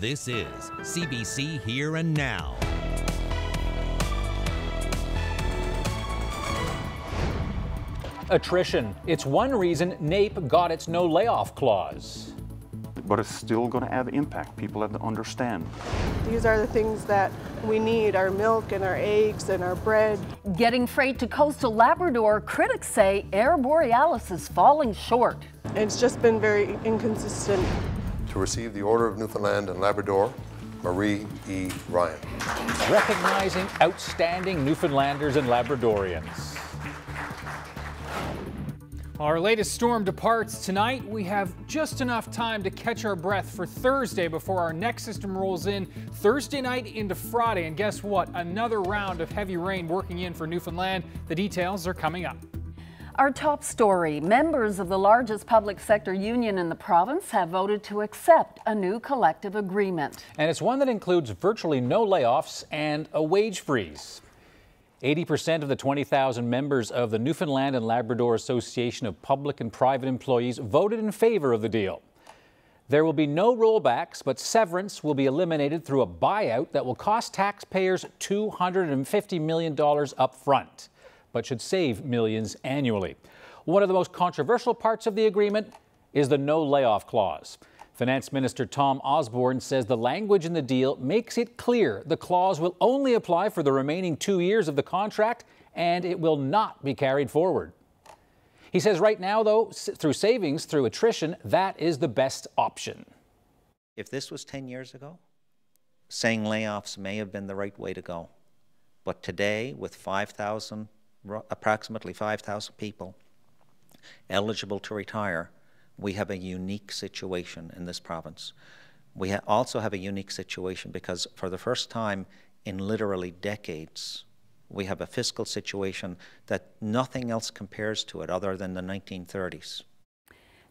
This is CBC Here and Now. Attrition. It's one reason NAPE got its no layoff clause. But it's still going to have impact. People have to understand. These are the things that we need, our milk and our eggs and our bread. Getting freight to coastal Labrador, critics say Air Borealis is falling short. It's just been very inconsistent. To receive the Order of Newfoundland and Labrador, Marie E. Ryan. Recognizing outstanding Newfoundlanders and Labradorians. Our latest storm departs tonight. We have just enough time to catch our breath for Thursday before our next system rolls in Thursday night into Friday. And guess what? Another round of heavy rain working in for Newfoundland. The details are coming up. Our top story, members of the largest public sector union in the province have voted to accept a new collective agreement. And it's one that includes virtually no layoffs and a wage freeze. 80% of the 20,000 members of the Newfoundland and Labrador Association of Public and Private Employees voted in favor of the deal. There will be no rollbacks, but severance will be eliminated through a buyout that will cost taxpayers $250 million up front, but should save millions annually. One of the most controversial parts of the agreement is the no layoff clause. Finance Minister Tom Osborne says the language in the deal makes it clear the clause will only apply for the remaining 2 years of the contract and it will not be carried forward. He says right now, though, through savings, through attrition, that is the best option. If this was 10 years ago, saying layoffs may have been the right way to go. But today, with approximately 5,000 people eligible to retire, we have a unique situation in this province. We also have a unique situation because for the first time in literally decades, we have a fiscal situation that nothing else compares to it other than the 1930s.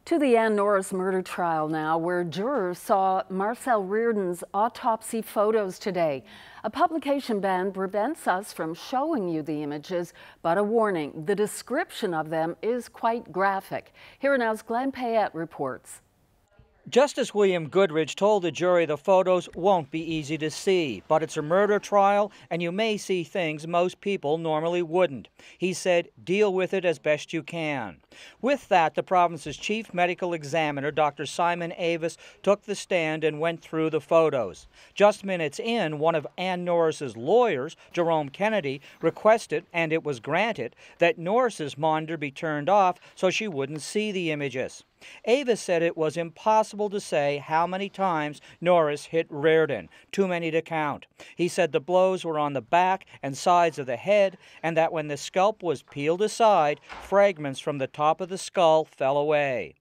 To the Norris murder trial now, where jurors saw Marcel Reardon's autopsy photos today. A publication ban prevents us from showing you the images, but a warning, the description of them is quite graphic. Here now's Glenn Payette reports. Justice William Goodridge told the jury the photos won't be easy to see, but it's a murder trial and you may see things most people normally wouldn't. He said, deal with it as best you can. With that, the province's chief medical examiner, Dr. Simon Avis, took the stand and went through the photos. Just minutes in, one of Ann Norris's lawyers, Jerome Kennedy, requested, and it was granted, that Norris's monitor be turned off so she wouldn't see the images. Avis said it was impossible to say how many times Norris hit Reardon, too many to count. He said the blows were on the back and sides of the head, and that when the scalp was peeled aside, fragments from the top of the skull fell away.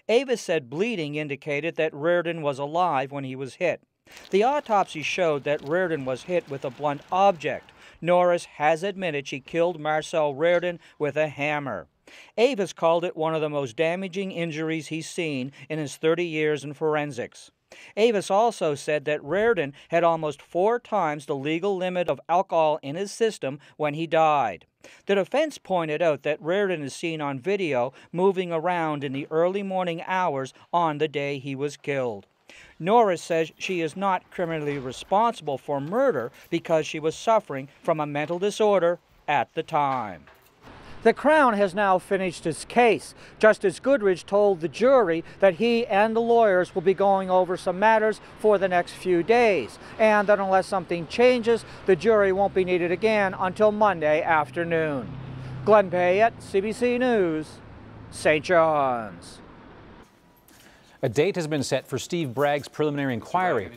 Avis said bleeding indicated that Reardon was alive when he was hit. The autopsy showed that Reardon was hit with a blunt object. Norris has admitted she killed Marcel Reardon with a hammer. Avis called it one of the most damaging injuries he's seen in his 30 years in forensics. Avis also said that Reardon had almost 4 times the legal limit of alcohol in his system when he died. The defense pointed out that Reardon is seen on video moving around in the early morning hours on the day he was killed. Norris says she is not criminally responsible for murder because she was suffering from a mental disorder at the time. The Crown has now finished its case. Justice Goodridge told the jury that he and the lawyers will be going over some matters for the next few days, and that unless something changes, the jury won't be needed again until Monday afternoon. Glenn Payette, CBC News, St. John's. A date has been set for Steve Bragg's preliminary inquiry.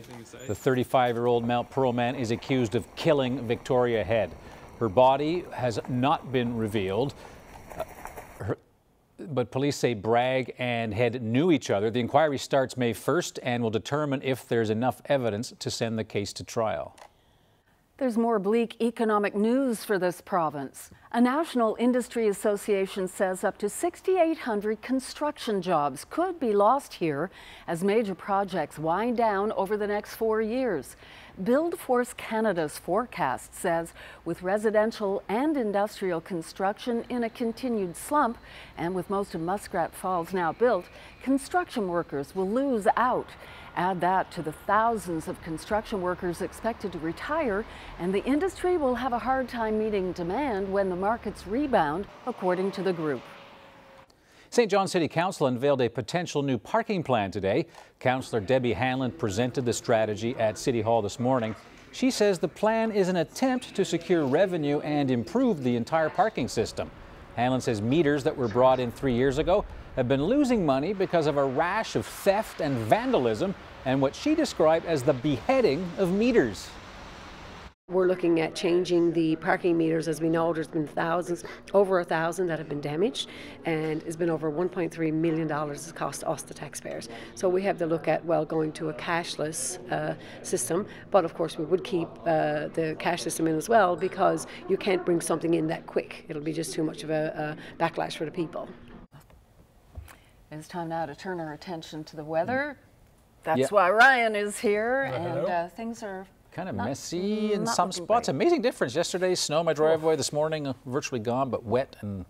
The 35-year-old Mount Pearl man is accused of killing Victoria Head. Her body has not been revealed, but police say Bragg and Head knew each other. The inquiry starts May 1st and will determine if there's enough evidence to send the case to trial. There's more bleak economic news for this province. A National Industry Association says up to 6,800 construction jobs could be lost here as major projects wind down over the next 4 years. Buildforce Canada's forecast says with residential and industrial construction in a continued slump, and with most of Muskrat Falls now built, construction workers will lose out. Add that to the thousands of construction workers expected to retire, and the industry will have a hard time meeting demand when the markets rebound, according to the group. St. John City Council unveiled a potential new parking plan today. Councillor Debbie Hanlon presented the strategy at City Hall this morning. She says the plan is an attempt to secure revenue and improve the entire parking system. Hanlon says meters that were brought in 3 years ago have been losing money because of a rash of theft and vandalism and what she described as the beheading of meters. We're looking at changing the parking meters. As we know, there's been thousands, over 1,000 that have been damaged, and it's been over $1.3 million it's cost us, the taxpayers. So we have to look at, well, going to a cashless system, but of course we would keep the cash system in as well, because you can't bring something in that quick. It'll be just too much of a backlash for the people. It's time now to turn our attention to the weather. That's why Ryan is here, and things are kind of messy in some spots. Amazing difference. Yesterday, snow in my driveway. This morning, virtually gone, but wet and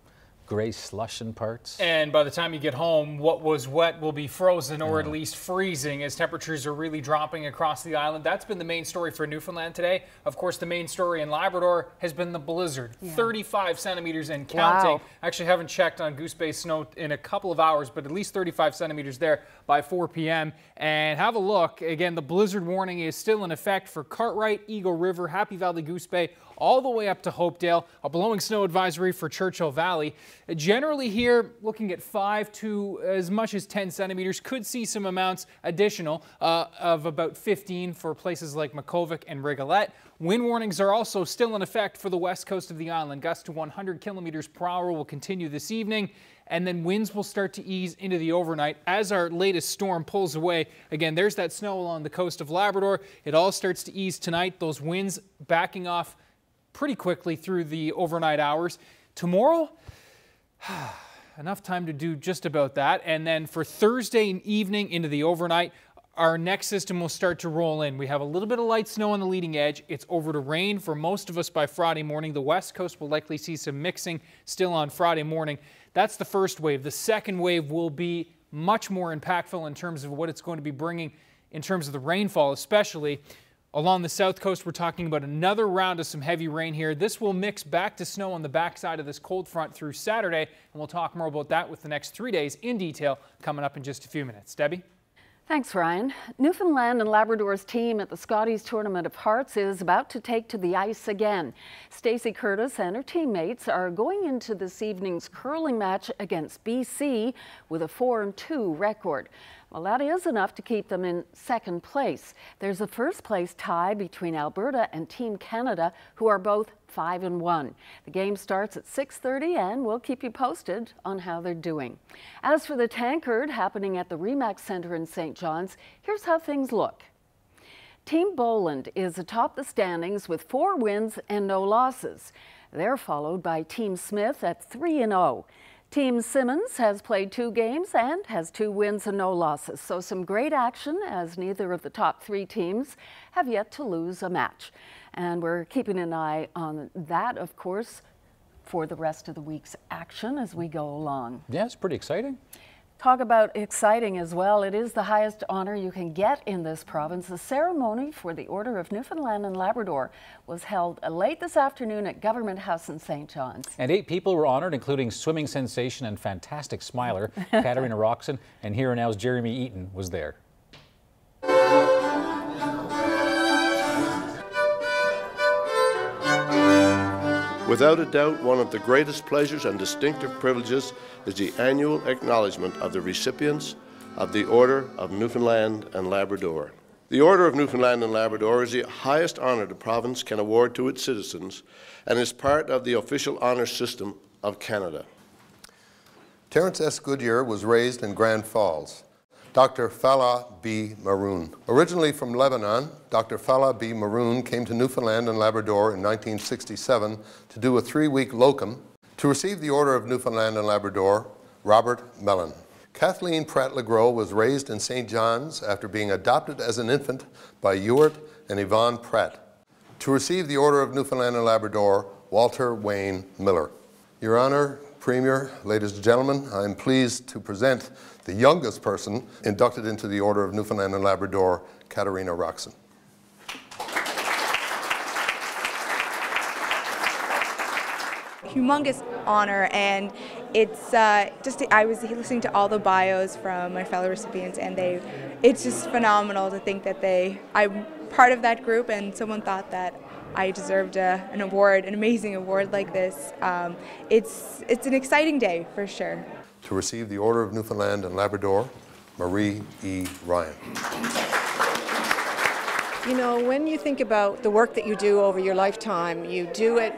gray slush in parts. And by the time you get home, what was wet will be frozen or at least freezing as temperatures are really dropping across the island. That's been the main story for Newfoundland today. Of course, the main story in Labrador has been the blizzard. 35 centimeters and counting. Wow. Actually, haven't checked on Goose Bay snow in a couple of hours, but at least 35 centimeters there by 4 p.m. And have a look. Again, the blizzard warning is still in effect for Cartwright, Eagle River, Happy Valley, Goose Bay, all the way up to Hopedale. A blowing snow advisory for Churchill Valley. Generally here, looking at 5 to as much as 10 centimeters. Could see some amounts additional of about 15 for places like Makovic and Rigolette. Wind warnings are also still in effect for the west coast of the island. Gusts to 100 kilometers per hour will continue this evening, and then winds will start to ease into the overnight as our latest storm pulls away. Again, there's that snow along the coast of Labrador. It all starts to ease tonight. Those winds backing off pretty quickly through the overnight hours. Tomorrow, enough time to do just about that. And then for Thursday evening into the overnight, our next system will start to roll in. We have a little bit of light snow on the leading edge. It's over to rain for most of us by Friday morning. The west coast will likely see some mixing still on Friday morning. That's the first wave. The second wave will be much more impactful in terms of what it's going to be bringing in terms of the rainfall, especially. Along the south coast, we're talking about another round of some heavy rain here. This will mix back to snow on the backside of this cold front through Saturday, and we'll talk more about that with the next 3 days in detail coming up in just a few minutes. Debbie? Thanks, Ryan. Newfoundland and Labrador's team at the Scotties Tournament of Hearts is about to take to the ice again. Stacey Curtis and her teammates are going into this evening's curling match against BC with a 4-2 record. Well, that is enough to keep them in second place. There's a first place tie between Alberta and Team Canada, who are both 5-1. The game starts at 6:30, and we'll keep you posted on how they're doing. As for the Tankard happening at the Remax Centre in St. John's, here's how things look. Team Boland is atop the standings with 4 wins and no losses. They're followed by Team Smith at 3-0. Team Simmons has played 2 games and has 2 wins and no losses. So some great action, as neither of the top 3 teams have yet to lose a match. And we're keeping an eye on that, of course, for the rest of the week's action as we go along. Yeah, it's pretty exciting. Talk about exciting as well. It is the highest honor you can get in this province. The ceremony for the Order of Newfoundland and Labrador was held late this afternoon at Government House in St. John's. And 8 people were honored, including swimming sensation and fantastic smiler Katarina Roxon, and Here and Now's Jeremy Eaton was there. Without a doubt, one of the greatest pleasures and distinctive privileges is the annual acknowledgement of the recipients of the Order of Newfoundland and Labrador. The Order of Newfoundland and Labrador is the highest honour the province can award to its citizens and is part of the official honour system of Canada. Terence S. Goodyear was raised in Grand Falls. Dr. Fala B. Maroon. Originally from Lebanon, Dr. Fala B. Maroon came to Newfoundland and Labrador in 1967 to do a 3-week locum to receive the Order of Newfoundland and Labrador, Robert Mellon. Kathleen Pratt-Legros was raised in St. John's after being adopted as an infant by Ewart and Yvonne Pratt. To receive the Order of Newfoundland and Labrador, Walter Wayne Miller. Your Honor, Premier, ladies and gentlemen, I am pleased to present the youngest person inducted into the Order of Newfoundland and Labrador, Katarina Roxon. Humongous honor, and it's I was listening to all the bios from my fellow recipients, and it's just phenomenal to think that I'm part of that group, and someone thought that I deserved an award, an amazing award like this. It's an exciting day for sure. To receive the Order of Newfoundland and Labrador, Marie E. Ryan. You know, when you think about the work that you do over your lifetime, you do it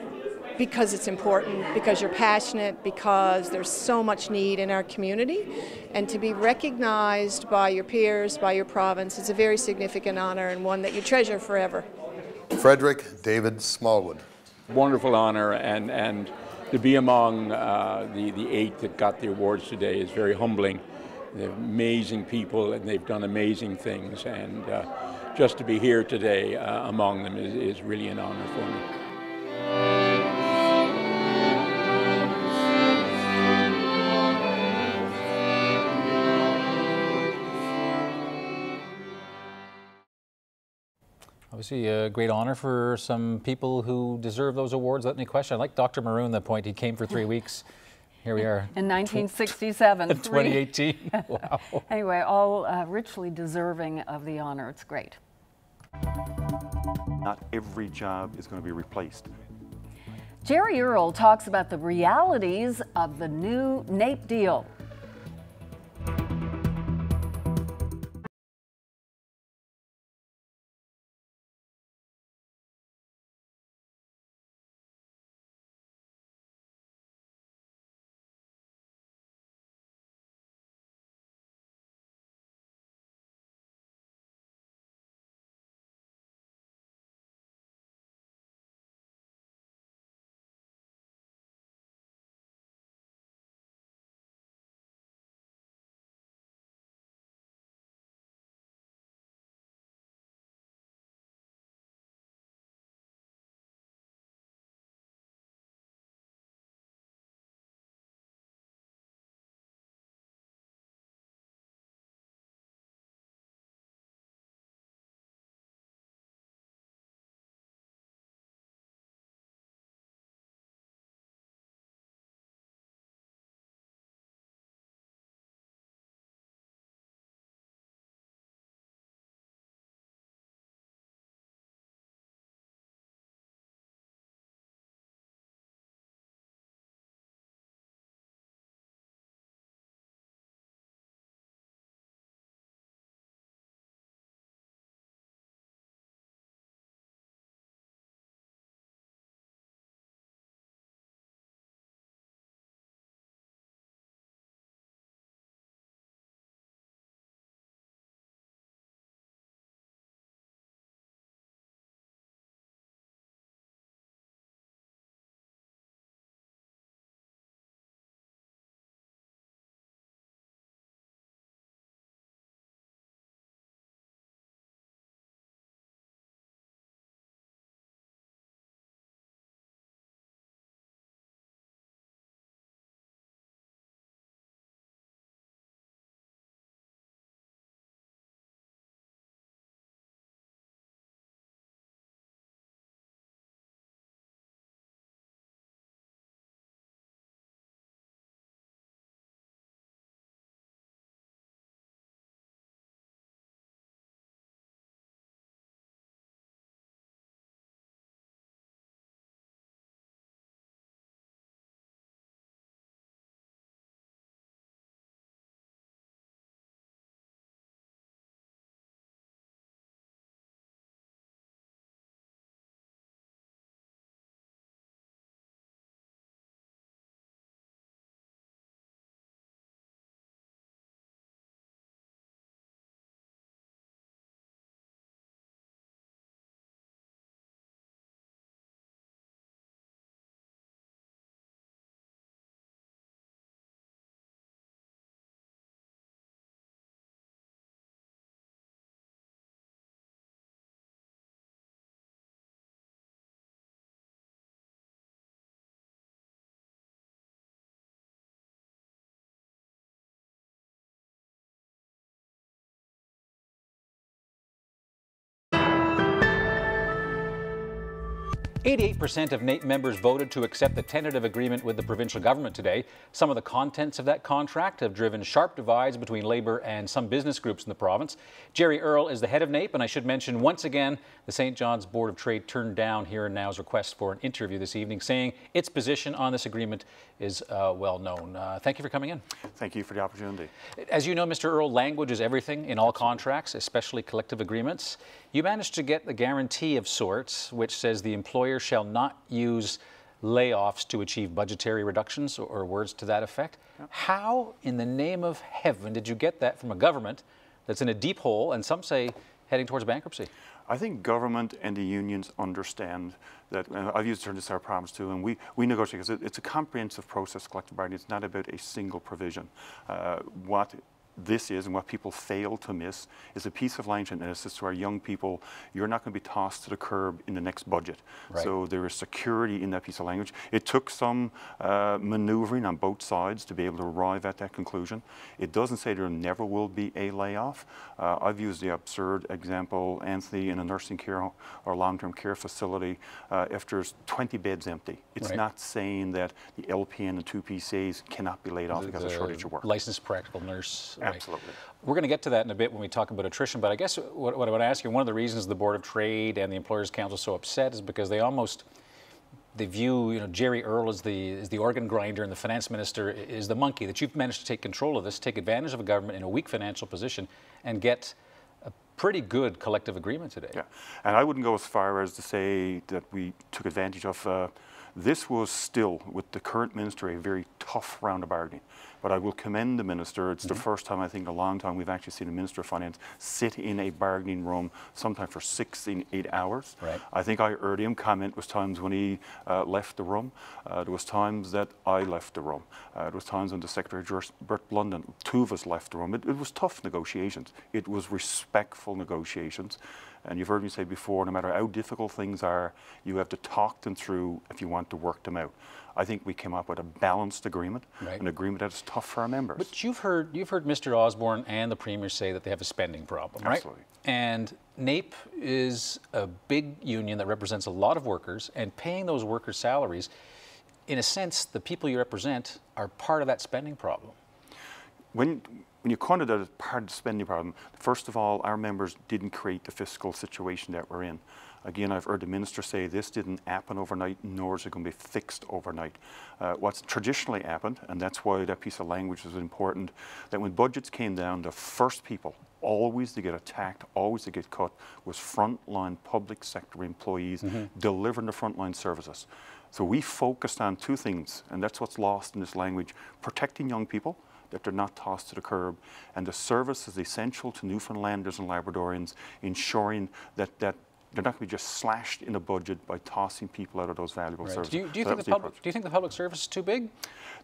because it's important, because you're passionate, because there's so much need in our community. And to be recognized by your peers, by your province, is a very significant honor and one that you treasure forever. Frederick David Smallwood. Wonderful honor, and to be among the 8 that got the awards today is very humbling. They're amazing people and they've done amazing things, and just to be here today among them is really an honor for me. Obviously a great honor for some people who deserve those awards. Let me question. I like Dr. Maroon, the point. He came for 3 weeks. Here we are. In 1967. 2018. Wow. Anyway, all richly deserving of the honor. It's great. Not every job is going to be replaced. Jerry Earle talks about the realities of the new NAPE deal. 88% of NAPE members voted to accept the tentative agreement with the provincial government today. Some of the contents of that contract have driven sharp divides between Labour and some business groups in the province. Gerry Earle is the head of NAPE, and I should mention once again, the St. John's Board of Trade turned down Here and Now's request for an interview this evening, saying its position on this agreement is well known. Thank you for coming in. Thank you for the opportunity. As you know, Mr. Earle, language is everything in all contracts, especially collective agreements. You managed to get a guarantee of sorts, which says the employer shall not use layoffs to achieve budgetary reductions, or words to that effect. Yep. How in the name of heaven did you get that from a government that's in a deep hole and some say heading towards bankruptcy? I think government and the unions understand that. I've used the term this our province too, and we negotiate because it's a comprehensive process, collective bargaining. It's not about a single provision. What this is, and what people fail to miss, is a piece of language, and it says to our young people, you're not going to be tossed to the curb in the next budget. Right. So there is security in that piece of language. It took some maneuvering on both sides to be able to arrive at that conclusion. It doesn't say there never will be a layoff. I've used the absurd example, Anthony, in a nursing care or long-term care facility, if there's 20 beds empty, it's not saying that the LPN and 2 PCAs cannot be laid off because of shortage of work. Licensed practical nurse. Absolutely. We're going to get to that in a bit when we talk about attrition, but I guess what I want to ask you, one of the reasons the Board of Trade and the Employers Council are so upset is because they view, Gerry Earle as the organ grinder and the finance minister is the monkey, that you've managed to take control of this, take advantage of a government in a weak financial position and get a pretty good collective agreement today. Yeah, and I wouldn't go as far as to say that we took advantage of this was still, with the current minister, a very tough round of bargaining. But I will commend the minister. It's the first time, I think, in a long time we've actually seen a minister of finance sit in a bargaining room, sometimes for 6 to 8 hours. Right. I think I heard him comment was times when he left the room. There was times that I left the room. There was times when the Secretary of Justice, Bert Blunden, 2 of us left the room. It was tough negotiations. It was respectful negotiations. And you've heard me say before, no matter how difficult things are, you have to talk them through if you want to work them out. I think we came up with a balanced agreement, an agreement that is tough for our members. But you've heard Mr. Osborne and the Premier say that they have a spending problem, right? Absolutely. And NAPE is a big union that represents a lot of workers, and paying those workers' salaries, in a sense, the people you represent are part of that spending problem. When you counted that as part of the spending problem, first of all, our members didn't create the fiscal situation that we're in. Again, I've heard the minister say this didn't happen overnight, nor is it going to be fixed overnight. What's traditionally happened, and that's why that piece of language is important, that when budgets came down, the first people always to get attacked, always to get cut, was frontline public sector employees delivering the frontline services. So we focused on 2 things, and that's what's lost in this language: protecting young people, that they're not tossed to the curb, and the service is essential to Newfoundlanders and Labradorians, ensuring that they're not going to be just slashed in a budget by tossing people out of those valuable services. Do you think the public service is too big?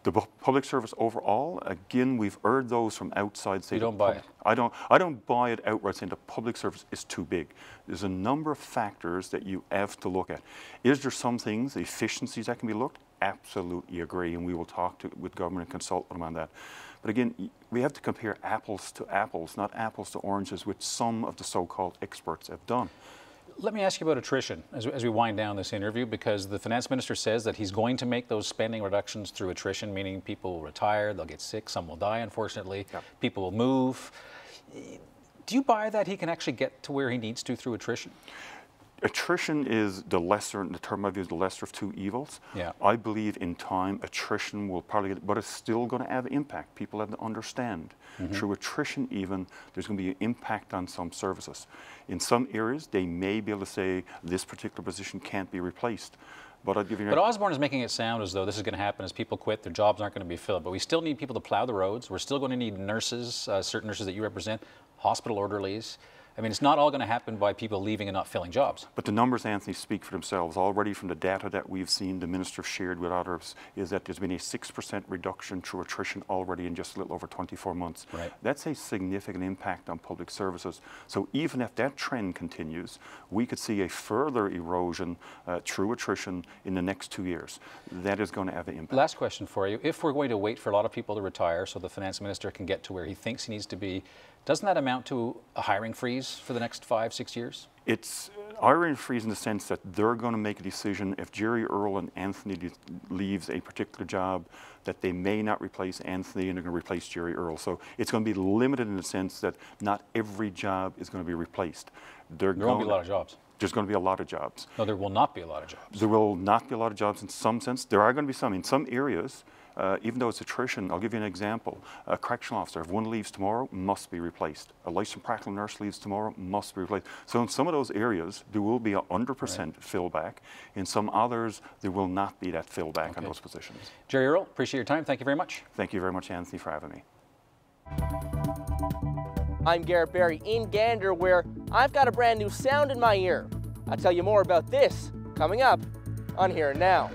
The public service overall, again, we've heard those from outside. You don't buy it? I don't buy it outright saying the public service is too big. There's a number of factors that you have to look at. Is there some things, efficiencies that can be looked? Absolutely agree, and we will talk with government and consult with them on that. But again, we have to compare apples to apples, not apples to oranges, which some of the so-called experts have done. Let me ask you about attrition as we wind down this interview, because the finance minister says that he's going to make those spending reductions through attrition, meaning people will retire, they'll get sick, some will die, unfortunately, people will move. Do you buy that he can actually get to where he needs to through attrition? Attrition is the lesser, the term I've used, the lesser of 2 evils. Yeah. I believe in time attrition will probably get, but it's still going to have impact. People have to understand. Through attrition even, there's going to be an impact on some services. In some areas, they may be able to say this particular position can't be replaced. But I'll give you. But Osborne is making it sound as though this is going to happen as people quit, their jobs aren't going to be filled. But we still need people to plow the roads. We're still going to need nurses, certain nurses that you represent, hospital orderlies. I mean, it's not all going to happen by people leaving and not filling jobs. But the numbers, Anthony, speak for themselves. Already from the data that we've seen, the minister shared with others, is that there's been a 6% reduction through attrition already in just a little over 24 months. Right. That's a significant impact on public services. So even if that trend continues, we could see a further erosion through attrition in the next 2 years. That is going to have an impact. Last question for you. If we're going to wait for a lot of people to retire so the finance minister can get to where he thinks he needs to be, doesn't that amount to a hiring freeze freeze for the next 5-6 years? It's hiring freeze in the sense that they're going to make a decision if Jerry, Earl and Anthony leaves a particular job that they may not replace Anthony and they're going to replace Jerry, Earl. So it's going to be limited in the sense that not every job is going to be replaced. There won't be a lot of jobs. There's going to be a lot of jobs. No, there will not be a lot of jobs. There will not be a lot of jobs in some sense. There are going to be some. In some areas, even though it's attrition, I'll give you an example. A correctional officer, if one leaves tomorrow, must be replaced. A licensed practical nurse leaves tomorrow, must be replaced. So in some of those areas, there will be a 100% fill back. In some others, there will not be that fill back on those positions. Jerry, Earl, appreciate your time. Thank you very much. Thank you very much, Anthony, for having me. I'm Garrett Barry in Gander, where I've got a brand new sound in my ear. I'll tell you more about this coming up on Here and Now.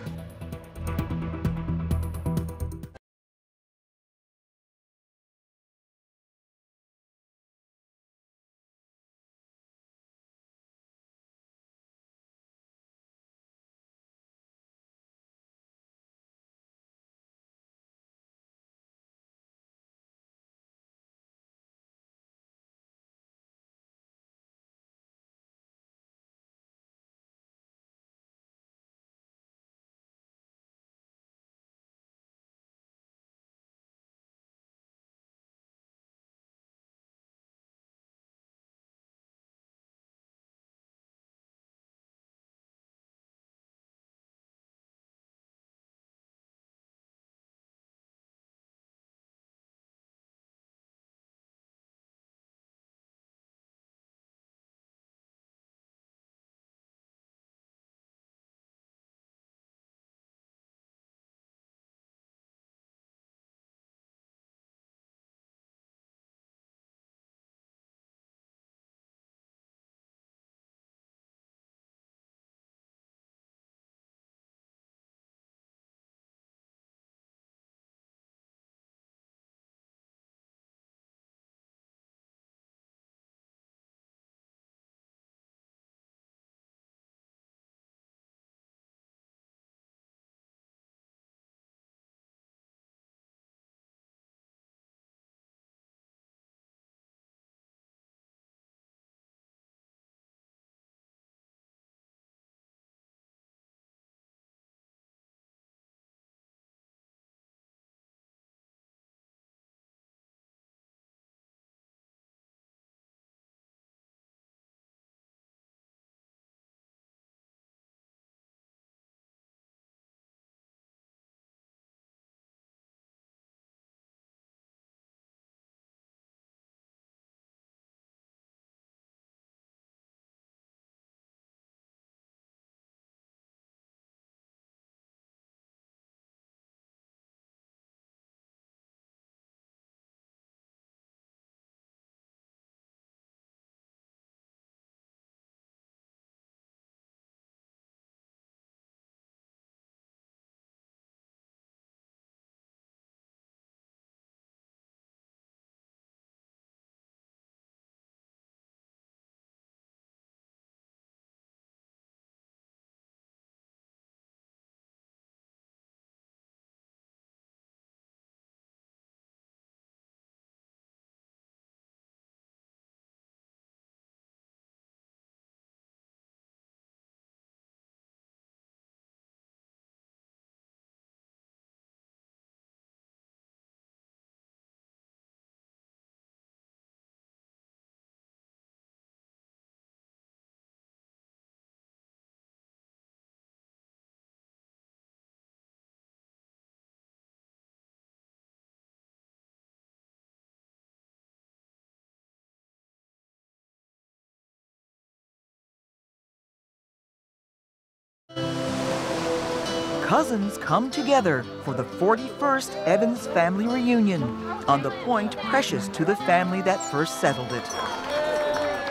Cousins come together for the 41st Evans family reunion on the point precious to the family that first settled it.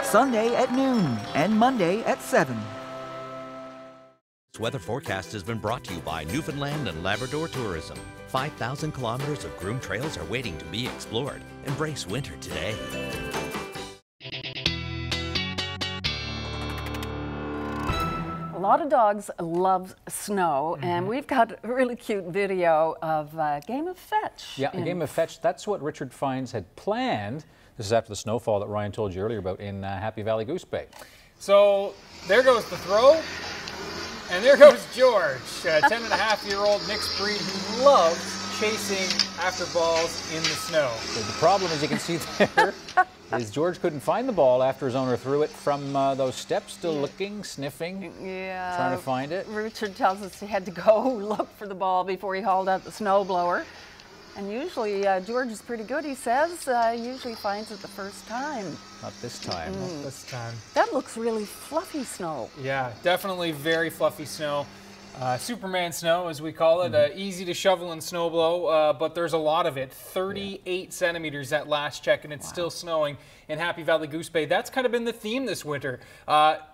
Sunday at noon and Monday at 7. This weather forecast has been brought to you by Newfoundland and Labrador Tourism. 5,000 kilometers of groomed trails are waiting to be explored. Embrace winter today. A lot of dogs love snow, and we've got a really cute video of a game of fetch. Yeah, a game of fetch. That's what Richard Fines had planned. This is after the snowfall that Ryan told you earlier about in Happy Valley Goose Bay. So there goes the throw, and there goes George, a 10-and-a-half-year-old mixed breed who loves chasing after balls in the snow. So the problem, as you can see there, is George couldn't find the ball after his owner threw it from those steps, still looking, sniffing, trying to find it. Richard tells us he had to go look for the ball before he hauled out the snowblower. And usually George is pretty good, he says. Usually finds it the first time. Not this time. Not this time. That looks really fluffy snow. Yeah, definitely very fluffy snow. Superman snow, as we call it, easy to shovel and snow blow, but there's a lot of it. 38 centimeters at last check, and it's still snowing in Happy Valley Goose Bay. That's kind of been the theme this winter.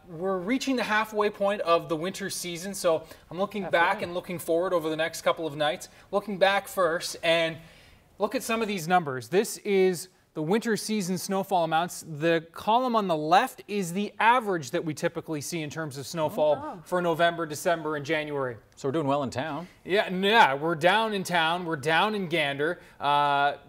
We're reaching the halfway point of the winter season, so I'm looking back and looking forward over the next couple of nights. Looking back first, and look at some of these numbers. This is the winter season snowfall amounts. The column on the left is the average that we typically see in terms of snowfall for November, December, and January. So we're doing well in town. Yeah, we're down in town. We're down in Gander.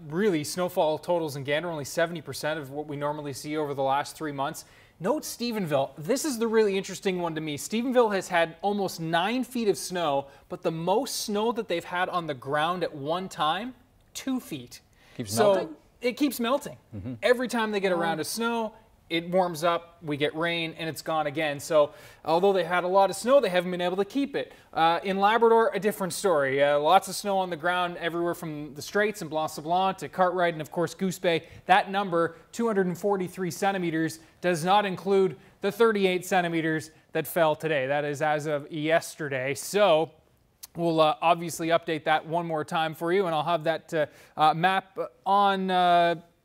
Really, snowfall totals in Gander only 70% of what we normally see over the last 3 months. Note Stephenville. This is the really interesting one to me. Stephenville has had almost 9 feet of snow, but the most snow that they've had on the ground at one time, 2 feet. Keeps melting? It keeps melting. Every time they get a round of snow, it warms up, we get rain, and it's gone again. So although they had a lot of snow, they haven't been able to keep it. In Labrador, a different story. Lots of snow on the ground everywhere from the Straits and Blanc-Sablon to Cartwright and, of course, Goose Bay. That number, 243 centimeters, does not include the 38 centimeters that fell today. That is as of yesterday. So we'll obviously update that one more time for you, and I'll have that map on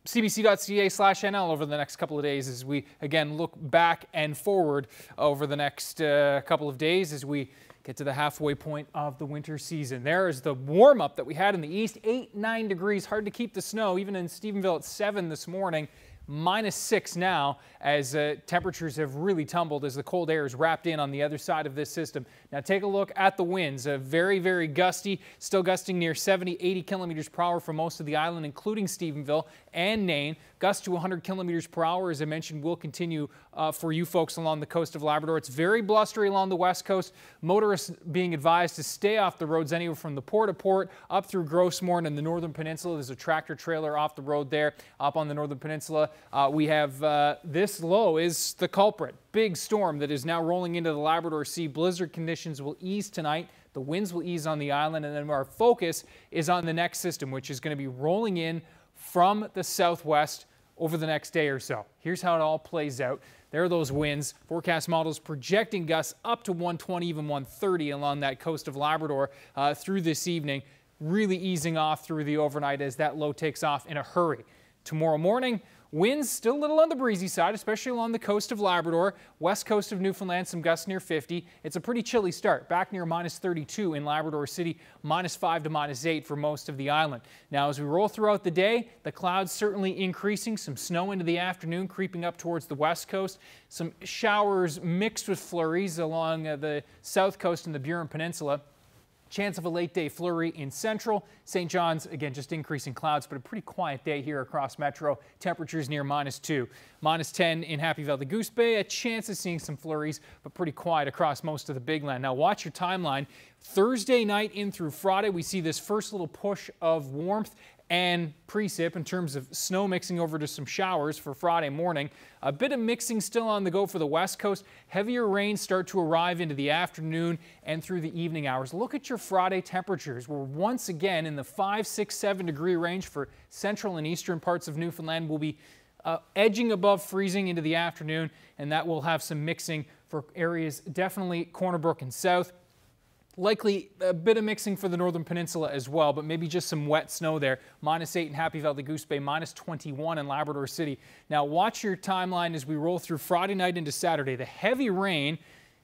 cbc.ca/NL over the next couple of days as we, again, look back and forward over the next couple of days as we get to the halfway point of the winter season. There is the warm-up that we had in the east, 8-9 degrees. Hard to keep the snow, even in Stephenville at 7 this morning. -6 now as temperatures have really tumbled as the cold air is wrapped in on the other side of this system. Now take a look at the winds. Very, very gusty, still gusting near 70, 80 kilometers per hour for most of the island, including Stephenville and Nain. Gusts to 100 kilometers per hour, as I mentioned, will continue for you folks along the coast of Labrador. It's very blustery along the west coast. Motorists being advised to stay off the roads anywhere from the Port of Port up through Grossmorn and the Northern Peninsula. There's a tractor trailer off the road there up on the Northern Peninsula. We have this low is the culprit. Big storm that is now rolling into the Labrador Sea. Blizzard conditions will ease tonight. The winds will ease on the island, and then our focus is on the next system, which is going to be rolling in from the southwest over the next day or so. Here's how it all plays out. There are those winds. Forecast models projecting gusts up to 120, even 130 along that coast of Labrador through this evening, really easing off through the overnight as that low takes off in a hurry. Tomorrow morning, winds still a little on the breezy side, especially along the coast of Labrador, west coast of Newfoundland, some gusts near 50. It's a pretty chilly start, back near -32 in Labrador City, -5 to -8 for most of the island. Now, as we roll throughout the day, the clouds certainly increasing, some snow into the afternoon, creeping up towards the west coast, some showers mixed with flurries along the south coast and the Burin Peninsula. Chance of a late day flurry in central. St. John's, again, just increasing clouds, but a pretty quiet day here across Metro. Temperatures near -2. -10 in Happy Valley Goose Bay. A chance of seeing some flurries, but pretty quiet across most of the big land. Now watch your timeline. Thursday night in through Friday, we see this first little push of warmth and precip in terms of snow mixing over to some showers for Friday morning. A bit of mixing still on the go for the west coast. Heavier rains start to arrive into the afternoon and through the evening hours. Look at your Friday temperatures. We're once again in the 5, 6, 7 degree range for central and eastern parts of Newfoundland. We'll be edging above freezing into the afternoon, and that will have some mixing for areas definitely Corner Brook and south. Likely a bit of mixing for the Northern Peninsula as well, but maybe just some wet snow there. -8 in Happy Valley Goose Bay, -21 in Labrador City. Now watch your timeline as we roll through Friday night into Saturday. The heavy rain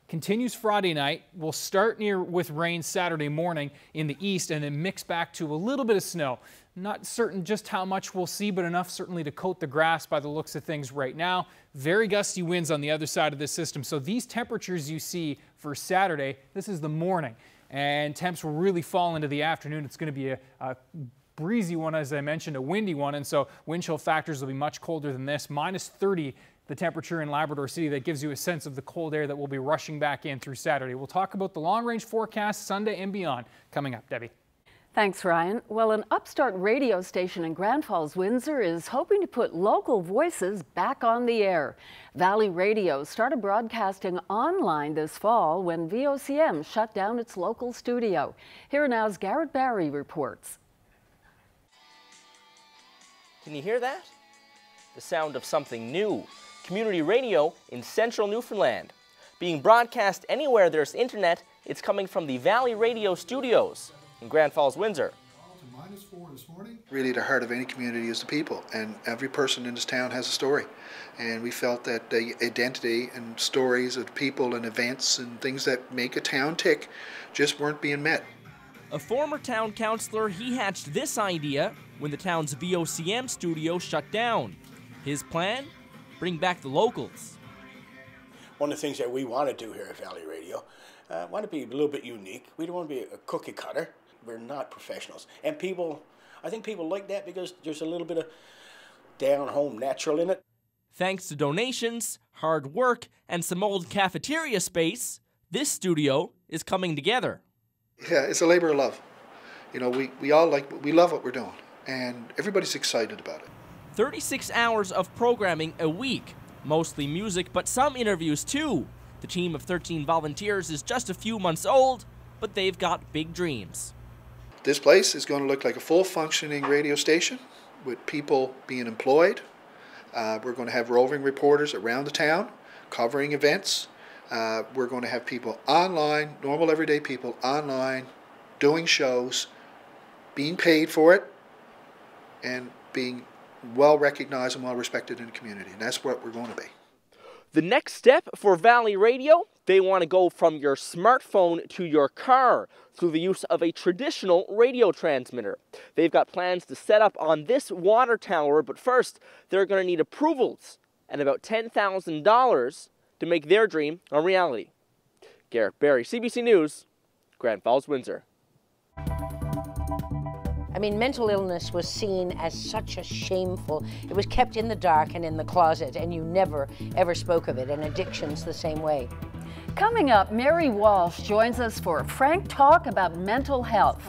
continues Friday night. We'll start with rain Saturday morning in the east and then mix back to a little bit of snow. Not certain just how much we'll see, but enough certainly to coat the grass by the looks of things right now. Very gusty winds on the other side of this system. So these temperatures you see for Saturday, this is the morning, and temps will really fall into the afternoon. It's going to be a breezy one, as I mentioned, a windy one, and so wind chill factors will be much colder than this. Minus 30 the temperature in Labrador City. That gives you a sense of the cold air that will be rushing back in through Saturday. We'll talk about the long-range forecast Sunday and beyond coming up. Debbie. Thanks, Ryan. Well, an upstart radio station in Grand Falls, Windsor is hoping to put local voices back on the air. Valley Radio started broadcasting online this fall when VOCM shut down its local studio. Here now's Garrett Barry reports. Can you hear that? The sound of something new. Community radio in central Newfoundland. Being broadcast anywhere there's internet, it's coming from the Valley Radio studios in Grand Falls, Windsor. -4 this morning. Really the heart of any community is the people, and every person in this town has a story. And we felt that the identity and stories of people and events and things that make a town tick just weren't being met. A former town councillor, he hatched this idea when the town's VOCM studio shut down. His plan? Bring back the locals. One of the things that we want to do here at Valley Radio, want to be a little bit unique. We don't want to be a cookie cutter. We're not professionals. And people, I think people like that because there's a little bit of down-home natural in it. Thanks to donations, hard work, and some old cafeteria space, this studio is coming together. Yeah, it's a labor of love. You know, we love what we're doing, and everybody's excited about it. 36 hours of programming a week, mostly music, but some interviews too. The team of 13 volunteers is just a few months old, but they've got big dreams. This place is going to look like a full functioning radio station with people being employed. We're going to have roving reporters around the town covering events. We're going to have people online, normal everyday people online, doing shows, being paid for it, and being well recognized and well respected in the community. And that's what we're going to be. The next step for Valley Radio, they want to go from your smartphone to your car through the use of a traditional radio transmitter. They've got plans to set up on this water tower, but first they're going to need approvals and about $10,000 to make their dream a reality. Garrett Barry, CBC News, Grand Falls, Windsor. I mean, mental illness was seen as such a shameful, it was kept in the dark and in the closet, and you never, ever spoke of it, and addiction's the same way. Coming up, Mary Walsh joins us for a frank talk about mental health.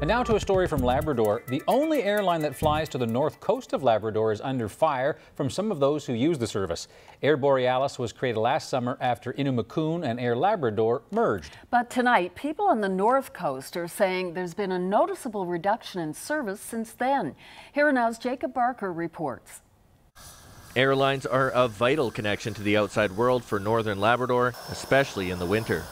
And now to a story from Labrador. The only airline that flies to the north coast of Labrador is under fire from some of those who use the service. Air Borealis was created last summer after Innumakun and Air Labrador merged. But tonight, people on the north coast are saying there's been a noticeable reduction in service since then. Here now's Jacob Barker reports. Airlines are a vital connection to the outside world for northern Labrador, especially in the winter.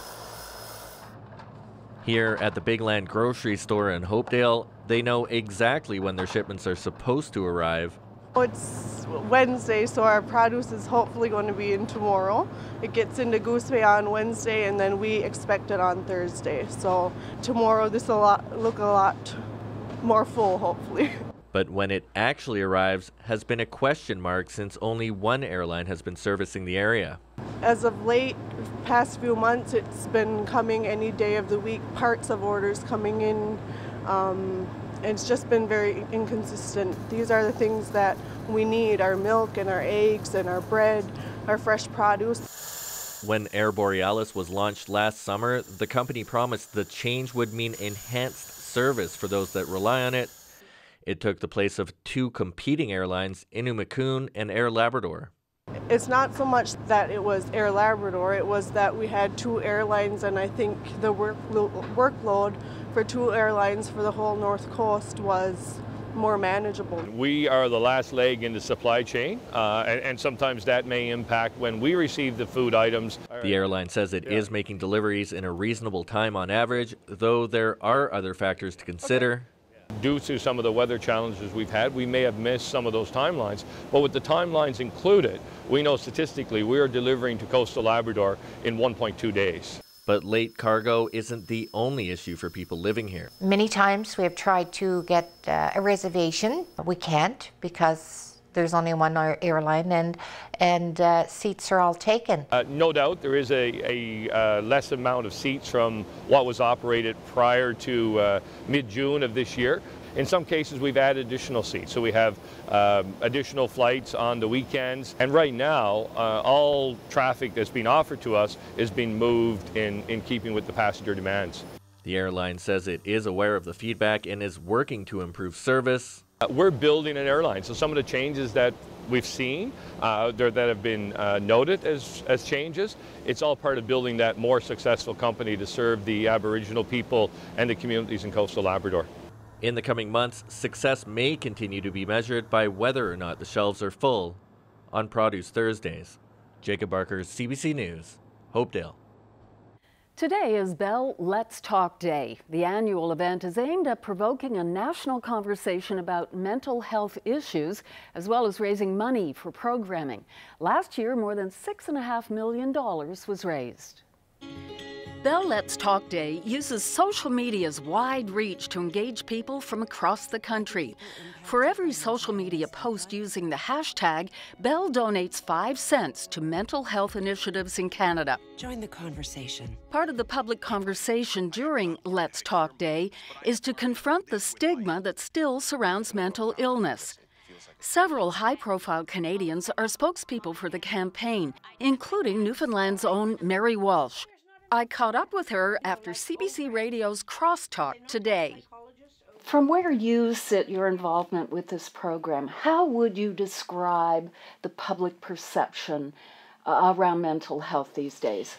Here at the Big Land grocery store in Hopedale, they know exactly when their shipments are supposed to arrive. It's Wednesday, so our produce is hopefully going to be in tomorrow. It gets into Goose Bay on Wednesday, and then we expect it on Thursday. So tomorrow this will look a lot more full, hopefully. But when it actually arrives has been a question mark since only one airline has been servicing the area. As of late, past few months, it's been coming any day of the week, parts of orders coming in. It's just been very inconsistent. These are the things that we need, our milk and our eggs and our bread, our fresh produce. When Air Borealis was launched last summer, the company promised the change would mean enhanced service for those that rely on it. It took the place of two competing airlines, Innumakun and Air Labrador. It's not so much that it was Air Labrador, it was that we had two airlines, and I think the workload for two airlines for the whole North Coast was more manageable. We are the last leg in the supply chain, and sometimes that may impact when we receive the food items. The airline says it is making deliveries in a reasonable time on average, though there are other factors to consider. Due to some of the weather challenges we've had, we may have missed some of those timelines. But with the timelines included, we know statistically we are delivering to coastal Labrador in 1.2 days. But late cargo isn't the only issue for people living here. Many times we have tried to get a reservation. We can't because there's only one airline and seats are all taken. No doubt there is a less amount of seats from what was operated prior to mid-June of this year. In some cases we've added additional seats, so we have additional flights on the weekends, and right now all traffic that's being offered to us is being moved in keeping with the passenger demands. The airline says it is aware of the feedback and is working to improve service. We're building an airline, so some of the changes that we've seen that have been noted as changes, it's all part of building that more successful company to serve the Aboriginal people and the communities in coastal Labrador. In the coming months, success may continue to be measured by whether or not the shelves are full on Produce Thursdays. Jacob Barker, CBC News, Hopedale. Today is Bell Let's Talk Day. The annual event is aimed at provoking a national conversation about mental health issues, as well as raising money for programming. Last year, more than $6.5 million was raised. Bell Let's Talk Day uses social media's wide reach to engage people from across the country. For every social media post using the hashtag, Bell donates 5 cents to mental health initiatives in Canada. Join the conversation. Part of the public conversation during Let's Talk Day is to confront the stigma that still surrounds mental illness. Several high-profile Canadians are spokespeople for the campaign, including Newfoundland's own Mary Walsh. I caught up with her after CBC Radio's Crosstalk today. From where you sit, your involvement with this program, how would you describe the public perception around mental health these days?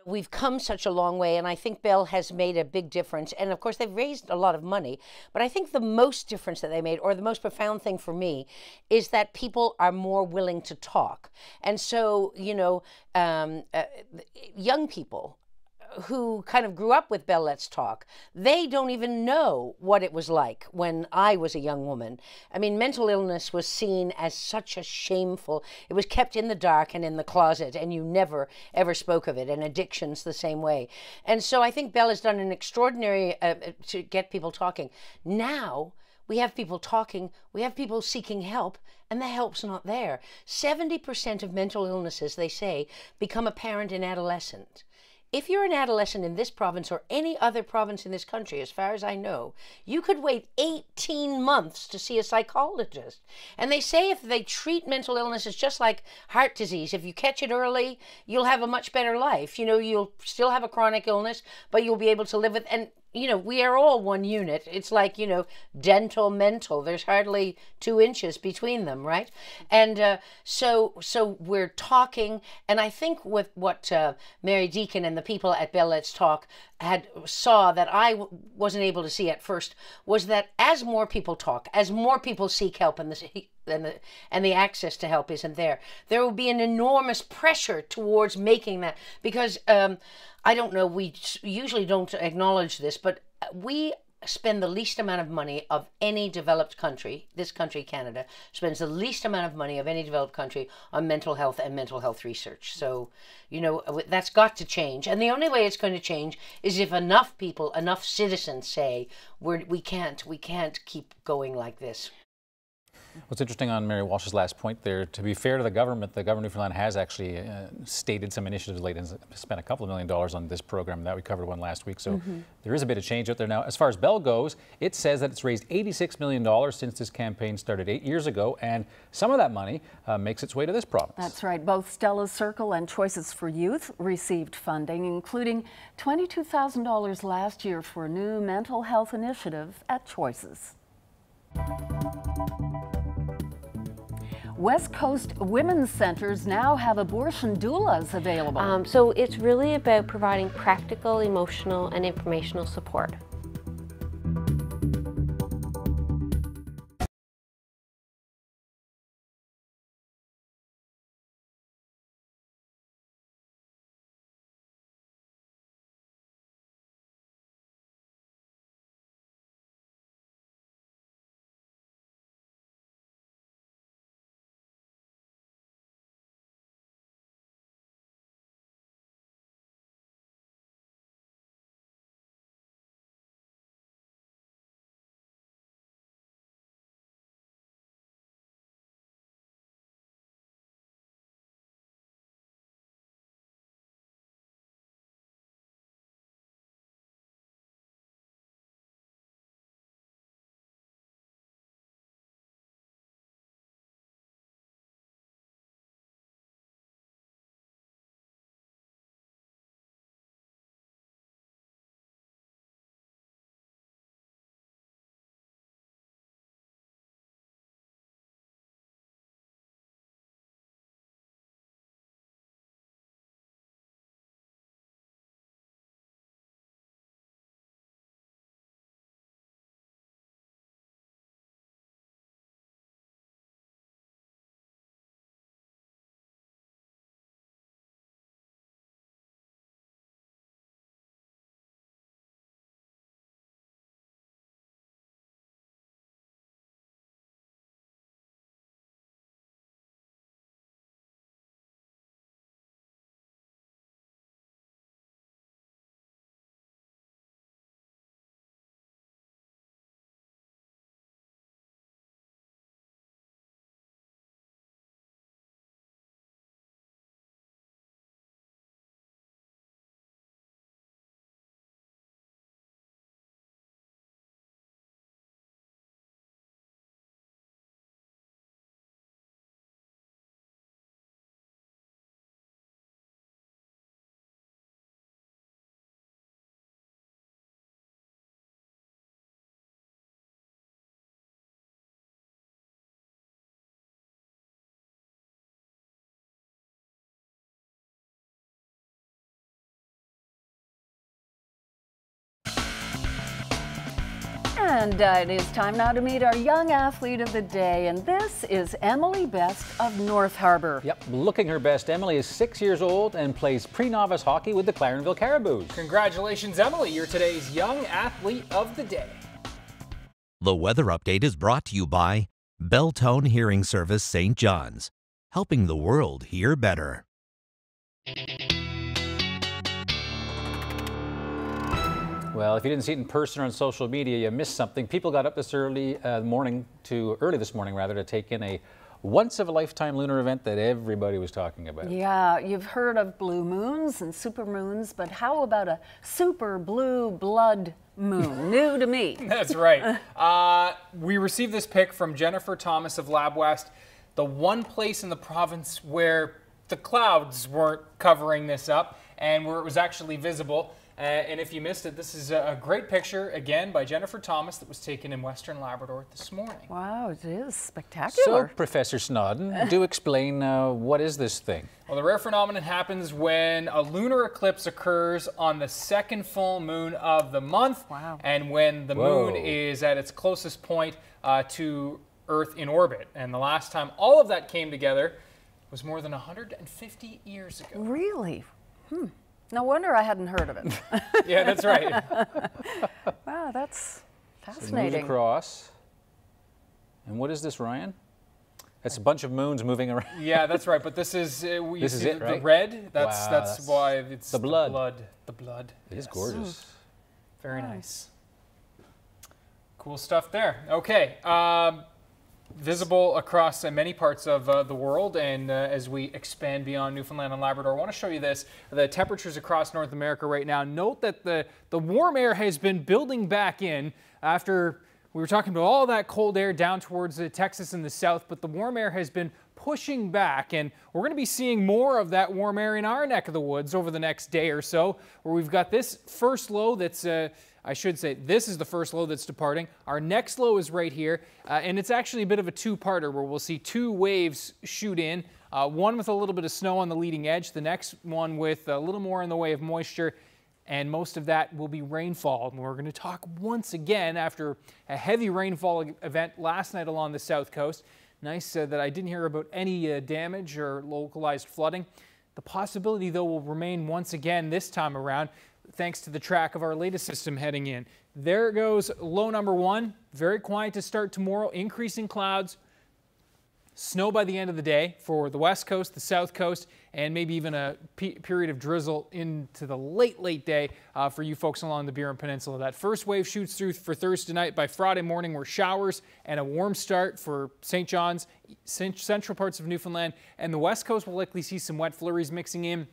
We've come such a long way, and I think Bell has made a big difference. And of course, they've raised a lot of money. But I think the most difference that they made, or the most profound thing for me, is that people are more willing to talk. And so, you know, young people who kind of grew up with Bell Let's Talk, they don't even know what it was like when I was a young woman. I mean, mental illness was seen as such a shameful, it was kept in the dark and in the closet, and you never ever spoke of it, and addictions the same way. And so I think Bell has done an extraordinary to get people talking. Now we have people talking, we have people seeking help, and the help's not there. 70% of mental illnesses, they say, become apparent in adolescence. If you're an adolescent in this province or any other province in this country, as far as I know, you could wait 18 months to see a psychologist. And they say if they treat mental illness, it's just like heart disease. If you catch it early, you'll have a much better life. You know, you'll still have a chronic illness, but you'll be able to live with, and you know, we are all one unit. It's like, you know, dental, mental. There's hardly 2 inches between them, right? And so we're talking, and I think with what Mary Deacon and the people at Bell Let's Talk saw that I wasn't able to see at first, was that as more people talk, as more people seek help, and the access to help isn't there will be an enormous pressure towards making that, because I don't know, we usually don't acknowledge this, but we spend the least amount of money of any developed country. This country, Canada, spends the least amount of money of any developed country on mental health and mental health research. So, you know, that's got to change. And the only way it's going to change is if enough people, enough citizens say, we can't keep going like this. What's interesting on Mary Walsh's last point there, to be fair to the government of Newfoundland has actually stated some initiatives lately and spent a couple of $1 million on this program. That we covered one last week, so there is a bit of change out there now. As far as Bell goes, it says that it's raised $86 million since this campaign started 8 years ago, and some of that money makes its way to this province. That's right. Both Stella's Circle and Choices for Youth received funding, including $22,000 last year for a new mental health initiative at Choices. West Coast women's centers now have abortion doulas available. So it's really about providing practical, emotional, and informational support. And it is time now to meet our young athlete of the day, and this is Emily Best of North Harbour. Yep, looking her best. Emily is 6 years old and plays pre-novice hockey with the Clarenville Caraboos. Congratulations, Emily. You're today's young athlete of the day. The weather update is brought to you by Belltone Hearing Service St. John's, helping the world hear better. Well, if you didn't see it in person or on social media, you missed something. People got up this early this morning to take in a once-of-a-lifetime lunar event that everybody was talking about. Yeah, you've heard of blue moons and super moons, but how about a super blue blood moon? New to me. That's right. We received this pic from Jennifer Thomas of Lab West, the one place in the province where the clouds weren't covering this up. and where it was actually visible. And if you missed it, this is a great picture, again, by Jennifer Thomas that was taken in Western Labrador this morning. Wow, it is spectacular. So, Professor Snoddon, do explain what is this thing? Well, the rare phenomenon happens when a lunar eclipse occurs on the second full moon of the month. Wow. And when the moon is at its closest point to Earth in orbit. And the last time all of that came together was more than 150 years ago. Really? No wonder I hadn't heard of it. Yeah, that's right. Wow, that's So it fascinating. moves across. And what is this, Ryan? That's a bunch of moons moving around. Yeah, that's right. But this is This is it, the right? red. That's Wow, that's why it's the blood. The blood. It is gorgeous. Very nice. Cool stuff there. Okay. Visible across many parts of the world, and as we expand beyond Newfoundland and Labrador, I want to show you this. The temperatures across North America right now. Note that the warm air has been building back in after we were talking about all that cold air down towards Texas and the south, but the warm air has been pushing back, and we're going to be seeing more of that warm air in our neck of the woods over the next day or so, where we've got this first low that's I should say this is the first low that's departing. Our next low is right here, and it's actually a bit of a two-parter where we'll see two waves shoot in, one with a little bit of snow on the leading edge, the next one with a little more in the way of moisture, and most of that will be rainfall. And we're going to talk once again after a heavy rainfall event last night along the south coast. Nice that I didn't hear about any damage or localized flooding. The possibility, though, will remain once again this time around, thanks to the track of our latest system heading in. There goes low number one. Very quiet to start tomorrow. Increasing clouds. Snow by the end of the day for the west coast, the south coast, and maybe even a period of drizzle into the late day for you folks along the Burin Peninsula. That first wave shoots through for Thursday night. By Friday morning, we're showers and a warm start for St. John's, central parts of Newfoundland, and the west coast will likely see some wet flurries mixing in.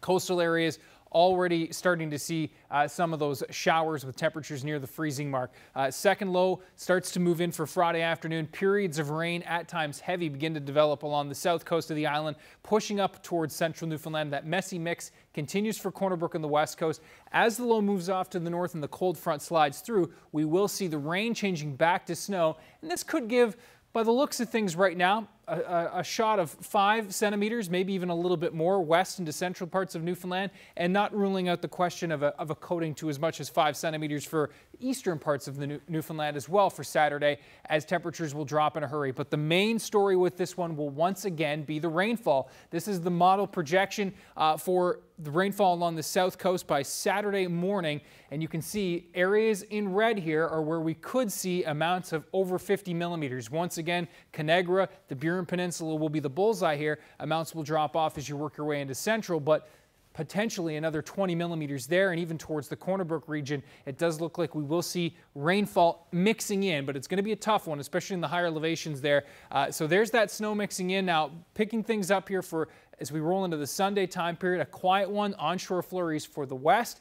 Coastal areas already starting to see some of those showers with temperatures near the freezing mark. Second low starts to move in for Friday afternoon. Periods of rain, at times heavy, begin to develop along the south coast of the island, pushing up towards central Newfoundland. That messy mix continues for Corner Brook and the west coast. As the low moves off to the north and the cold front slides through, we will see the rain changing back to snow, and this could give, by the looks of things right now, a shot of 5 centimeters, maybe even a little bit more west into central parts of Newfoundland, and not ruling out the question of a coating to as much as 5 centimeters for eastern parts of the Newfoundland as well for Saturday, as temperatures will drop in a hurry. But the main story with this one will once again be the rainfall. This is the model projection for the rainfall along the south coast by Saturday morning, and you can see areas in red here are where we could see amounts of over 50 millimeters. Once again, Conagra, the Burin Peninsula will be the bullseye here. Amounts will drop off as you work your way into central, but potentially another 20 millimeters there, and even towards the Corner Brook region, it does look like we will see rainfall mixing in, but it's going to be a tough one, especially in the higher elevations there. So there's that snow mixing in. Now, picking things up here for as we roll into the Sunday time period, a quiet one, onshore flurries for the west.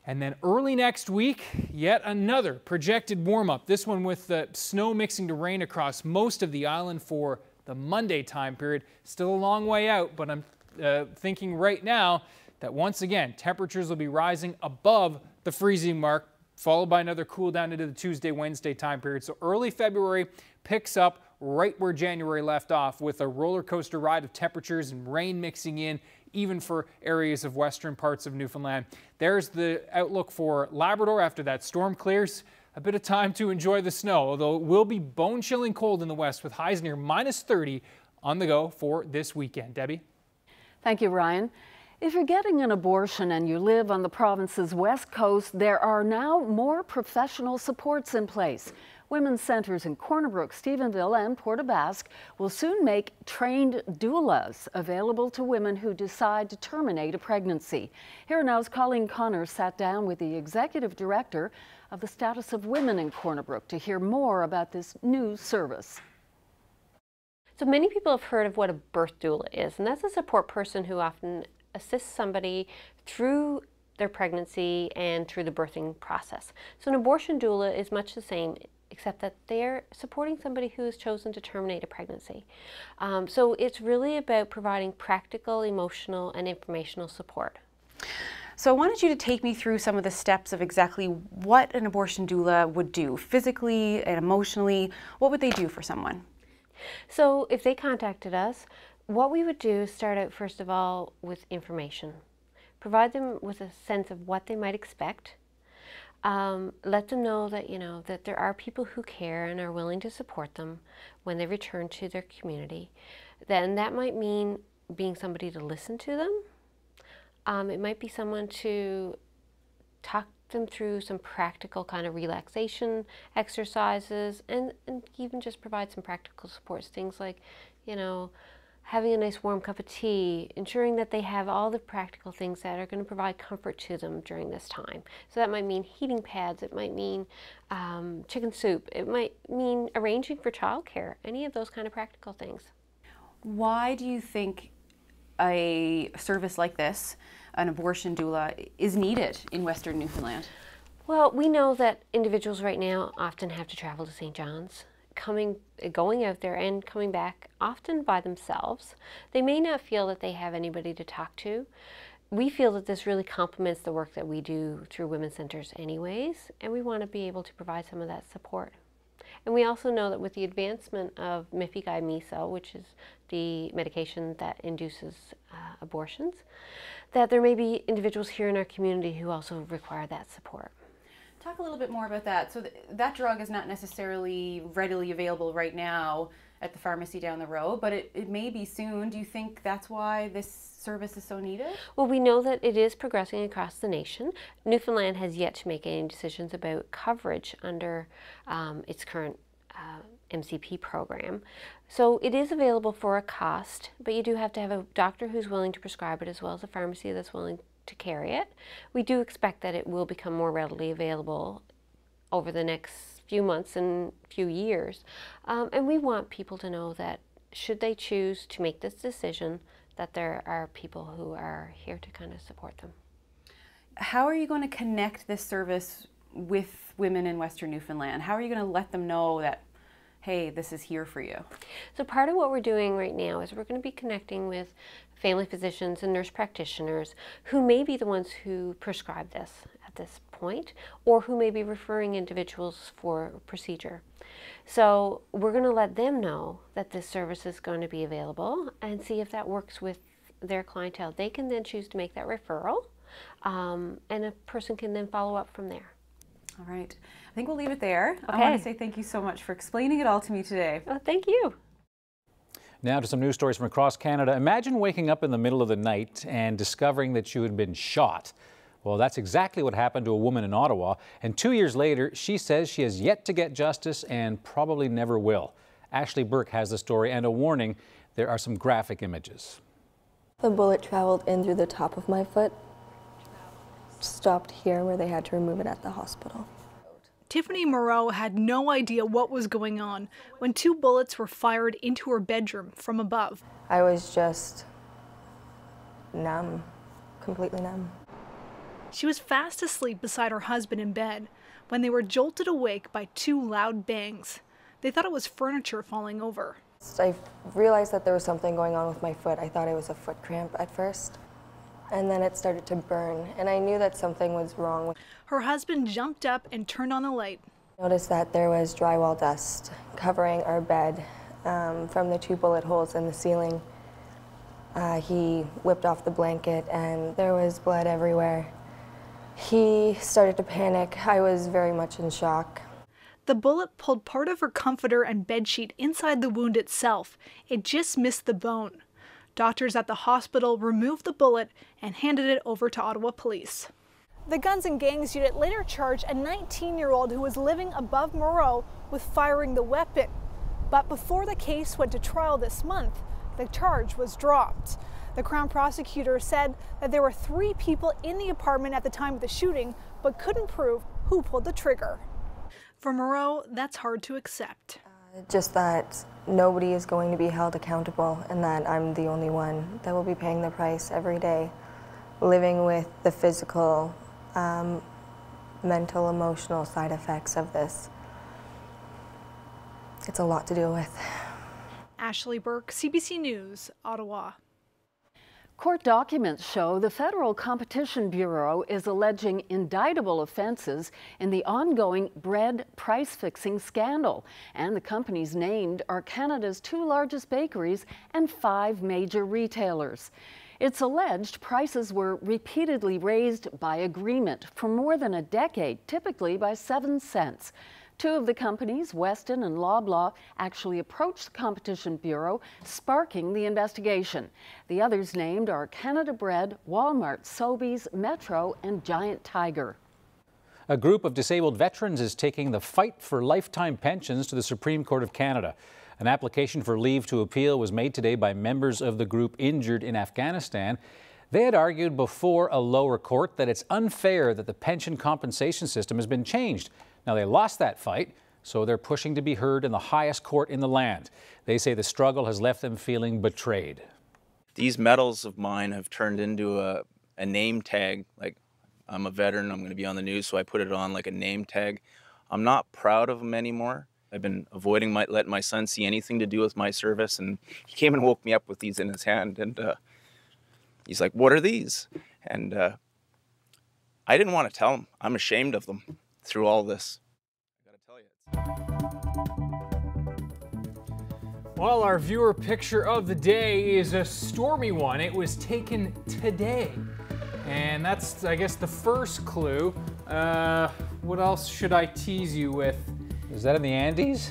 And then early next week, yet another projected warm-up. This one with the snow mixing to rain across most of the island for the Monday time period. Still a long way out, but I'm thinking right now that once again, temperatures will be rising above the freezing mark, followed by another cool down into the Tuesday, Wednesday time period. So early February picks up right where January left off, with a roller coaster ride of temperatures and rain mixing in, even for areas of western parts of Newfoundland. There's the outlook for Labrador after that storm clears. A bit of time to enjoy the snow, although it will be bone-chilling cold in the west with highs near -30 on the go for this weekend. Debbie? Thank you, Ryan. If you're getting an abortion and you live on the province's west coast, there are now more professional supports in place. Women's centers in Corner Brook, Stephenville, and Port aux Basques will soon make trained doulas available to women who decide to terminate a pregnancy. Here Now's Colleen Connor sat down with the executive director of the Status of Women in Corner Brook to hear more about this new service. So many people have heard of what a birth doula is, and that's a support person who often assists somebody through their pregnancy and through the birthing process. So an abortion doula is much the same. except that they're supporting somebody who has chosen to terminate a pregnancy. So it's really about providing practical, emotional, and informational support. So I wanted you to take me through some of the steps of exactly what an abortion doula would do, physically and emotionally. What would they do for someone? So if they contacted us, what we would do is start out first of all with information. Provide them with a sense of what they might expect. Let them know that, that there are people who care and are willing to support them when they return to their community. Then that might mean being somebody to listen to them. It might be someone to talk them through some practical kind of relaxation exercises and even just provide some practical supports. Things like, having a nice warm cup of tea, ensuring that they have all the practical things that are going to provide comfort to them during this time. So that might mean heating pads, it might mean chicken soup, it might mean arranging for childcare, any of those kind of practical things. Why do you think a service like this, an abortion doula, is needed in Western Newfoundland? Well, we know that individuals right now often have to travel to St. John's, going out there and coming back often by themselves. They may not feel that they have anybody to talk to. We feel that this really complements the work that we do through women's centers anyways, and we want to be able to provide some of that support. And we also know that with the advancement of mifeguide-miso, which is the medication that induces abortions, that there may be individuals here in our community who also require that support. Talk a little bit more about that. So that drug is not necessarily readily available right now at the pharmacy down the road, but it may be soon. Do you think that's why this service is so needed? Well, we know that it is progressing across the nation. Newfoundland has yet to make any decisions about coverage under its current MCP program. So it is available for a cost, but you do have to have a doctor who's willing to prescribe it as well as a pharmacy that's willing to carry it. We do expect that it will become more readily available over the next few months and few years. And we want people to know that should they choose to make this decision, that there are people who are here to kind of support them. How are you going to connect this service with women in Western Newfoundland? How are you going to let them know that, hey, this is here for you? So part of what we're doing right now is we're going to be connecting with family physicians and nurse practitioners who may be the ones who prescribe this at this point, or who may be referring individuals for procedure. So we're going to let them know that this service is going to be available and see if that works with their clientele. They can then choose to make that referral, and a person can then follow up from there. All right. I think we'll leave it there. Okay. I want to say thank you so much for explaining it all to me today. Oh, thank you. Now to some news stories from across Canada. Imagine waking up in the middle of the night and discovering that you had been shot. Well, that's exactly what happened to a woman in Ottawa, and 2 years later, she says she has yet to get justice and probably never will. Ashley Burke has the story, and a warning, there are some graphic images. The bullet traveled in through the top of my foot, stopped here where they had to remove it at the hospital. Tiffany Moreau had no idea what was going on when 2 bullets were fired into her bedroom from above. I was just numb, completely numb. She was fast asleep beside her husband in bed when they were jolted awake by 2 loud bangs. They thought it was furniture falling over. I realized that there was something going on with my foot. I thought it was a foot cramp at first. And then it started to burn, and I knew that something was wrong. Her husband jumped up and turned on the light. I noticed that there was drywall dust covering our bed from the 2 bullet holes in the ceiling. He whipped off the blanket, and there was blood everywhere. He started to panic. I was very much in shock. The bullet pulled part of her comforter and bedsheet inside the wound itself. It just missed the bone. Doctors at the hospital removed the bullet and handed it over to Ottawa Police. The Guns and Gangs unit later charged a 19-year-old who was living above Moreau with firing the weapon. But before the case went to trial this month, the charge was dropped. The Crown prosecutor said that there were 3 people in the apartment at the time of the shooting, but couldn't prove who pulled the trigger. For Moreau, that's hard to accept. Just that nobody is going to be held accountable, and that I'm the only one that will be paying the price every day, living with the physical, mental, emotional side effects of this. it's a lot to deal with. Ashley Burke, CBC News, Ottawa. Court documents show the Federal Competition Bureau is alleging indictable offenses in the ongoing bread price-fixing scandal, and the companies named are Canada's 2 largest bakeries and 5 major retailers. It's alleged prices were repeatedly raised by agreement for more than a decade, typically by 7 cents. 2 of the companies, Weston and Loblaw, actually approached the Competition Bureau, sparking the investigation. The others named are Canada Bread, Walmart, Sobeys, Metro, and Giant Tiger. A group of disabled veterans is taking the fight for lifetime pensions to the Supreme Court of Canada. An application for leave to appeal was made today by members of the group injured in Afghanistan. They had argued before a lower court that it's unfair that the pension compensation system has been changed. Now, they lost that fight, so they're pushing to be heard in the highest court in the land. They say the struggle has left them feeling betrayed. These medals of mine have turned into a name tag. Like, I'm a veteran, I'm going to be on the news, so I put it on like a name tag. I'm not proud of them anymore. I've been avoiding letting my son see anything to do with my service, and he came and woke me up with these in his hand, and he's like, "What are these?" And I didn't want to tell him. I'm ashamed of them. Through all this, I gotta tell you. Well, our viewer picture of the day is a stormy one. It was taken today. And that's, I guess, the first clue. What else should I tease you with? Is that in the Andes?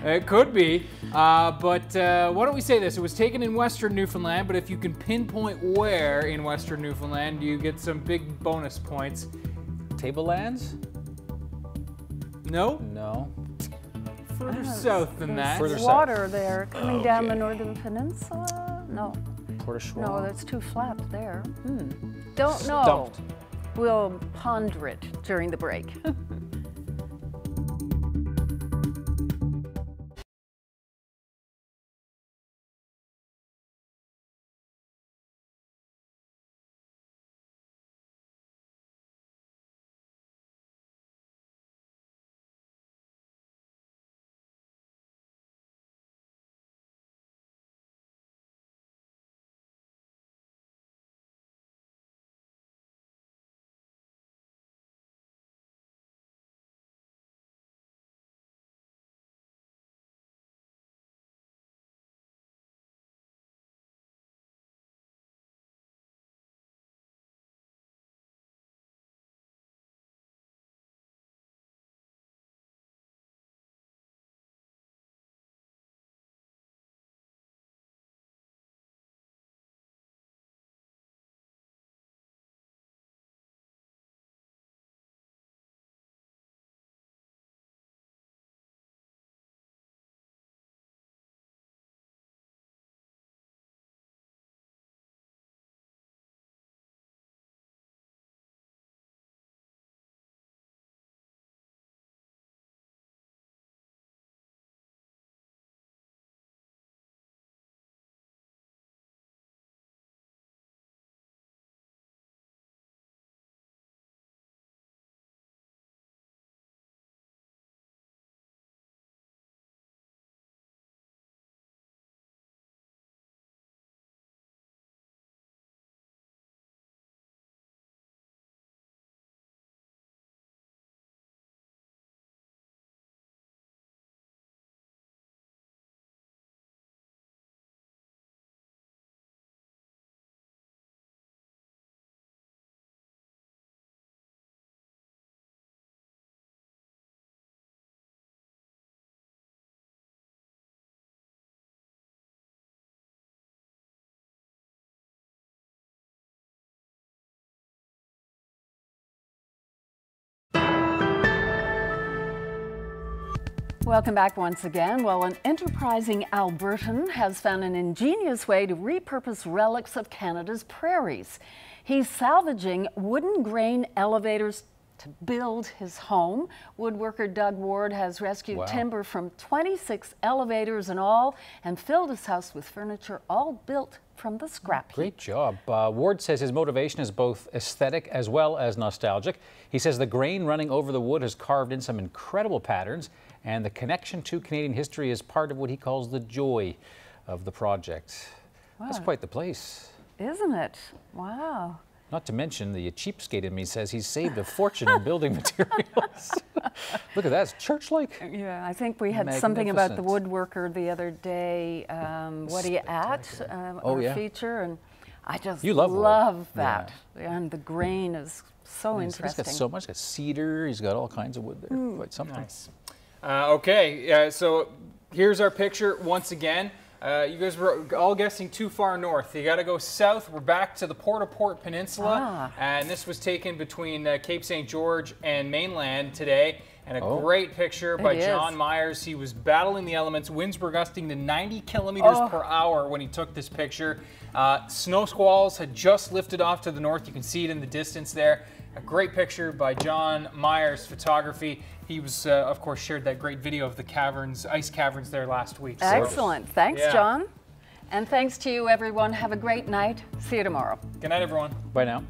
It could be. But why don't we say this? It was taken in Western Newfoundland, but if you can pinpoint where in Western Newfoundland, you get some big bonus points. Tablelands? No? No. Further south than that. There's water there coming down the Northern Peninsula. No. No, that's too flat there. Don't know. Stumped. We'll ponder it during the break. Welcome back once again. Well, an enterprising Albertan has found an ingenious way to repurpose relics of Canada's prairies. He's salvaging wooden grain elevators to build his home. Woodworker Doug Ward has rescued timber from 26 elevators in all and filled his house with furniture all built from the scrap heap. Great job. Ward says his motivation is both aesthetic as well as nostalgic. He says the grain running over the wood has carved in some incredible patterns, and the connection to Canadian history is part of what he calls the joy of the project. Wow. That's quite the place. Isn't it? Wow. Not to mention the cheapskate in me says he's saved a fortune in building materials. Look at that, it's church-like. Yeah, I think we had something about the woodworker the other day. What are you at? Our feature, and I just love that. Yeah. And the grain is so interesting. He's got so much. He's got cedar. He's got all kinds of wood there. Quite something. Nice. Okay, so here's our picture once again. You guys were all guessing too far north. You got to go south. We're back to the Port-au-Port Peninsula, and this was taken between Cape St. George and mainland today. And a great picture by John Myers. He was battling the elements. Winds were gusting to 90 kilometers per hour when he took this picture. Snow squalls had just lifted off to the north. You can see it in the distance there. A great picture by John Myers Photography. He was, of course, shared that great video of the caverns, ice caverns there last week. Excellent. Thanks, John. And thanks to you, everyone. Have a great night. See you tomorrow. Good night, everyone. Bye now.